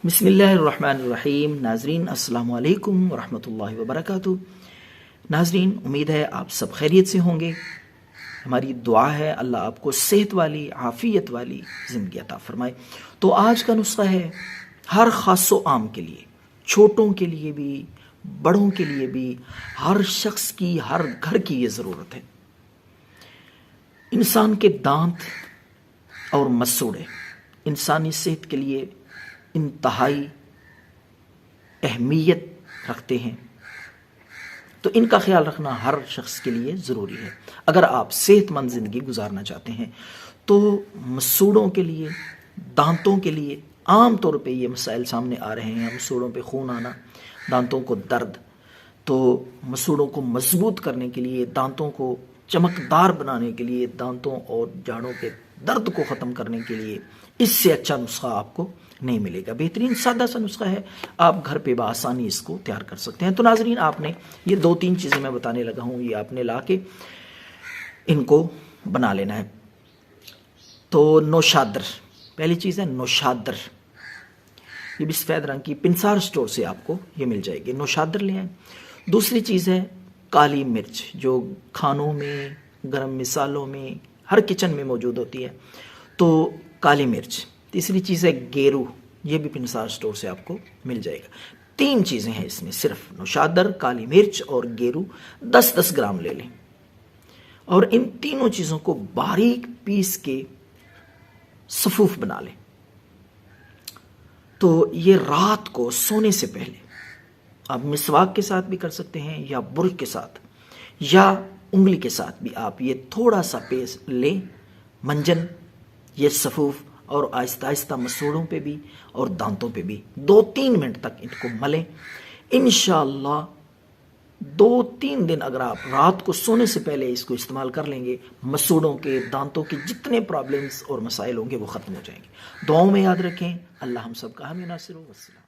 بسم اللہ الرحمن الرحیم۔ ناظرین السلام علیکم ورحمۃ اللہ وبرکاتہ۔ ناظرین، امید ہے آپ سب خیریت سے ہوں گے۔ ہماری دعا ہے اللہ آپ کو صحت والی، عافیت والی زندگی عطا فرمائے۔ تو آج کا نسخہ ہے ہر خاص و عام کے لیے، چھوٹوں کے لیے بھی، بڑوں کے لیے بھی، ہر شخص کی، ہر گھر کی یہ ضرورت ہے۔ انسان کے دانت اور مسوڑے انسانی صحت کے لیے انتہائی اہمیت رکھتے ہیں، تو ان کا خیال رکھنا ہر شخص کے لیے ضروری ہے۔ اگر آپ صحت مند زندگی گزارنا چاہتے ہیں تو مسوڑوں کے لیے، دانتوں کے لیے عام طور پہ یہ مسائل سامنے آ رہے ہیں۔ مسوڑوں پہ خون آنا، دانتوں کو درد، تو مسوڑوں کو مضبوط کرنے کے لیے، دانتوں کو چمکدار بنانے کے لیے، دانتوں اور جاڑوں کے درد کو ختم کرنے کے لیے اس سے اچھا نسخہ آپ کو نہیں ملے گا۔ بہترین سادہ سا نسخہ ہے، آپ گھر پہ بآسانی اس کو تیار کر سکتے ہیں۔ تو ناظرین، آپ نے یہ 2-3 چیزیں میں بتانے لگا ہوں، یہ آپ نے لا کے ان کو بنا لینا ہے۔ تو نوشادر، پہلی چیز ہے نوشادر، یہ بھی سفید رنگ کی پنسار سٹور سے آپ کو یہ مل جائے گی، نوشادر لے آئیں۔ دوسری چیز ہے کالی مرچ، جو کھانوں میں، گرم مسالوں میں، ہر کچن میں موجود ہوتی ہے، تو کالی مرچ۔ تیسری چیز ہے گیرو، یہ بھی پنسار سٹور سے آپ کو مل جائے گا۔ 3 چیزیں ہیں اس میں، صرف نوشادر، کالی مرچ اور گیرو 10-10 گرام لے لیں، اور ان تینوں چیزوں کو باریک پیس کے صفوف بنا لیں۔ تو یہ رات کو سونے سے پہلے آپ مسواک کے ساتھ بھی کر سکتے ہیں، یا برش کے ساتھ، یا انگلی کے ساتھ بھی آپ یہ تھوڑا سا پیسٹ لیں، منجن، یہ صفوف، اور آہستہ آہستہ مسوڑوں پہ بھی اور دانتوں پہ بھی 2-3 منٹ تک ان کو ملیں۔ انشاءاللہ 2-3 دن اگر آپ رات کو سونے سے پہلے اس کو استعمال کر لیں گے، مسوڑوں کے، دانتوں کے جتنے پرابلمز اور مسائل ہوں گے وہ ختم ہو جائیں گے۔ دعاؤں میں یاد رکھیں۔ اللہ ہم سب کا حامی ناصر ہو۔ والسلام۔